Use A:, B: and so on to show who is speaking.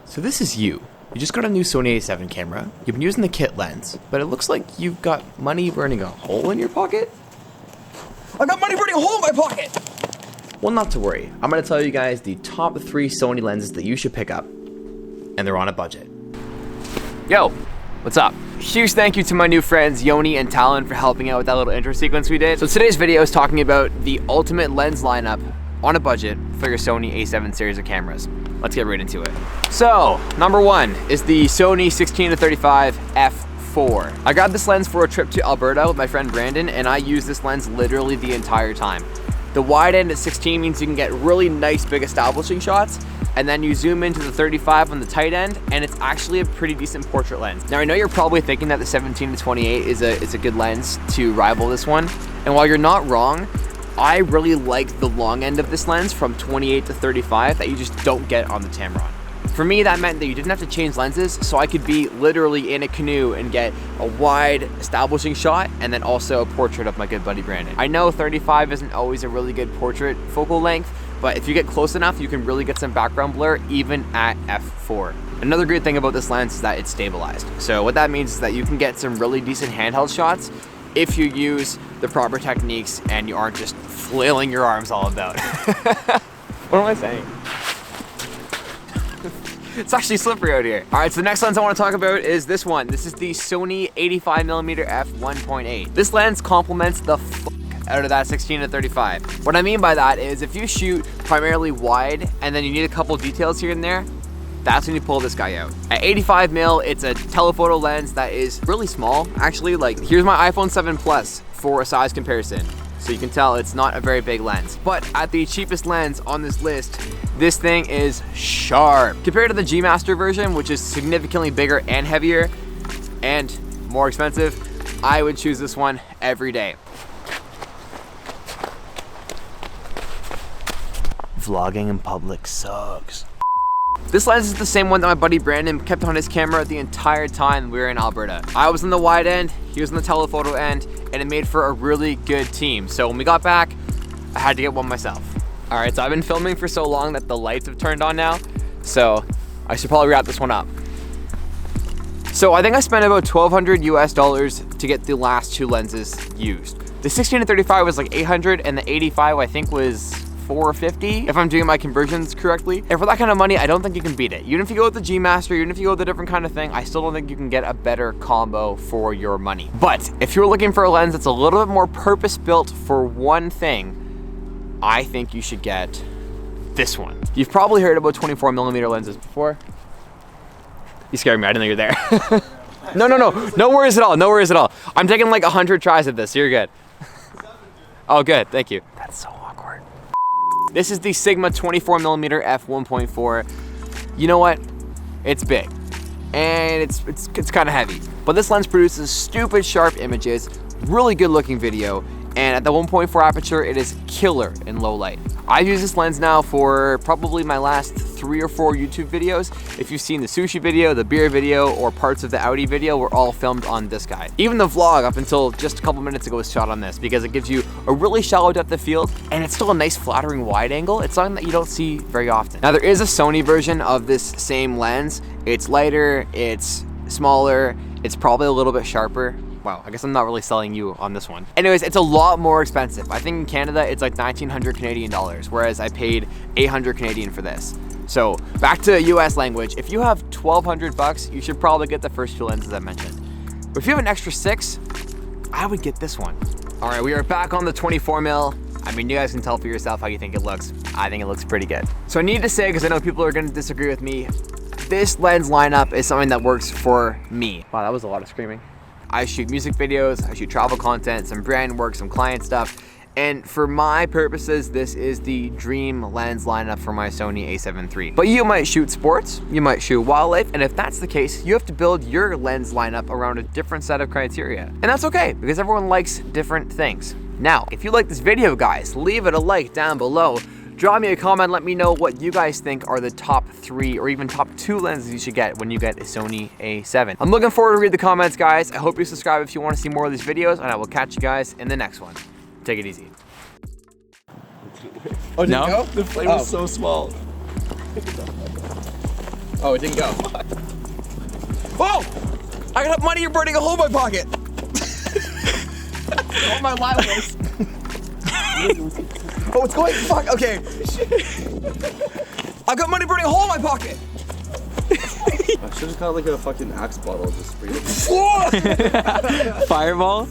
A: So this is you. You just got a new Sony A7 camera, you've been using the kit lens, but it looks like you've got money burning a hole in your pocket?
B: I got money burning a hole in my pocket!
A: Well, not to worry. I'm going to tell you guys the top 3 Sony lenses that you should pick up, and they're on a budget.
C: Yo, what's up? Huge thank you to my new friends Yoni and Talon for helping out with that little intro sequence we did. So today's video is talking about the ultimate lens lineup on a budget for your Sony A7 series of cameras. Let's get right into it. So, number 1 is the Sony 16-35 f4. I got this lens for a trip to Alberta with my friend Brandon, and I used this lens literally the entire time. The wide end at 16 means you can get really nice big establishing shots, and then you zoom into the 35 on the tight end, and it's actually a pretty decent portrait lens. Now I know you're probably thinking that the 17-28 is a good lens to rival this one, and while you're not wrong, I really like the long end of this lens from 28 to 35 that you just don't get on the Tamron. For me, that meant that you didn't have to change lenses, so I could be literally in a canoe and get a wide establishing shot and then also a portrait of my good buddy Brandon. I know 35 isn't always a really good portrait focal length, but if you get close enough, you can really get some background blur even at f4. Another great thing about this lens is that it's stabilized. So what that means is that you can get some really decent handheld shots if you use the proper techniques and you aren't just flailing your arms all about. What am I saying? It's actually slippery out here. All right, so the next lens I want to talk about is this one. This is the Sony 85mm f1.8. This lens complements the out of that 16-35. What I mean by that is if you shoot primarily wide and then you need a couple details here and there, that's when you pull this guy out. At 85mm, it's a telephoto lens that is really small. Actually, like, here's my iPhone 7 Plus for a size comparison. So you can tell it's not a very big lens. But at the cheapest lens on this list, this thing is sharp. Compared to the G Master version, which is significantly bigger and heavier and more expensive, I would choose this one every day. Vlogging in public sucks. This lens is the same one that my buddy Brandon kept on his camera the entire time we were in Alberta. I was on the wide end, he was on the telephoto end, and it made for a really good team. So when we got back, I had to get one myself. All right, so I've been filming for so long that the lights have turned on now, so I should probably wrap this one up. So I think I spent about $1,200 US to get the last 2 lenses used. The 16-35 was like 800, and the 85 I think was $450 if I'm doing my conversions correctly. And for that kind of money, I don't think you can beat it. Even if you go with the G Master, even if you go with a different kind of thing, I still don't think you can get a better combo for your money. But if you're looking for a lens that's a little bit more purpose-built for one thing, I think you should get this one. You've probably heard about 24mm lenses before. You scared me, I didn't know you're there. No worries at all, no worries at all. I'm taking like 100 tries at this, so you're good. Oh good, thank you. That's so awkward. This is the Sigma 24mm f1.4. You know what? It's big, and it's kind of heavy. But this lens produces stupid sharp images, really good looking video, and at the 1.4 aperture, it is killer in low light. I've used this lens now for probably my last 3 or 4 YouTube videos. If you've seen the sushi video, the beer video, or parts of the Audi video, were all filmed on this guy. Even the vlog up until just a couple minutes ago was shot on this because it gives you a really shallow depth of field, and it's still a nice flattering wide angle. It's something that you don't see very often. Now there is a Sony version of this same lens. It's lighter, it's smaller, it's probably a little bit sharper. Wow, I guess I'm not really selling you on this one. Anyways, it's a lot more expensive. I think in Canada, it's like 1,900 Canadian dollars, whereas I paid 800 Canadian for this. So back to US language, if you have 1,200 bucks, you should probably get the first 2 lenses I mentioned. But if you have an extra 6, I would get this one. All right, we are back on the 24mm. I mean, you guys can tell for yourself how you think it looks. I think it looks pretty good. So I need to say, because I know people are gonna disagree with me, this lens lineup is something that works for me. Wow, that was a lot of screaming. I shoot music videos, I shoot travel content, some brand work, some client stuff. And for my purposes, this is the dream lens lineup for my Sony A7 III. But you might shoot sports, you might shoot wildlife, and if that's the case, you have to build your lens lineup around a different set of criteria. And that's okay, because everyone likes different things. Now, if you like this video, guys, leave it a like down below. Drop me a comment, let me know what you guys think are the top 3 or even top 2 lenses you should get when you get a Sony A7. I'm looking forward to read the comments, guys. I hope you subscribe if you want to see more of these videos, and I will catch you guys in the next one. Take it easy.
B: Oh, did it go?
D: The flame was so small.
B: Oh, it didn't go. Oh! I got money burning a hole in my pocket. All my lives. Oh, it's going. Fuck. Okay. I got money burning a hole in my pocket.
D: I should have got like a fucking Axe bottle, just sprayed it.
C: Fireball?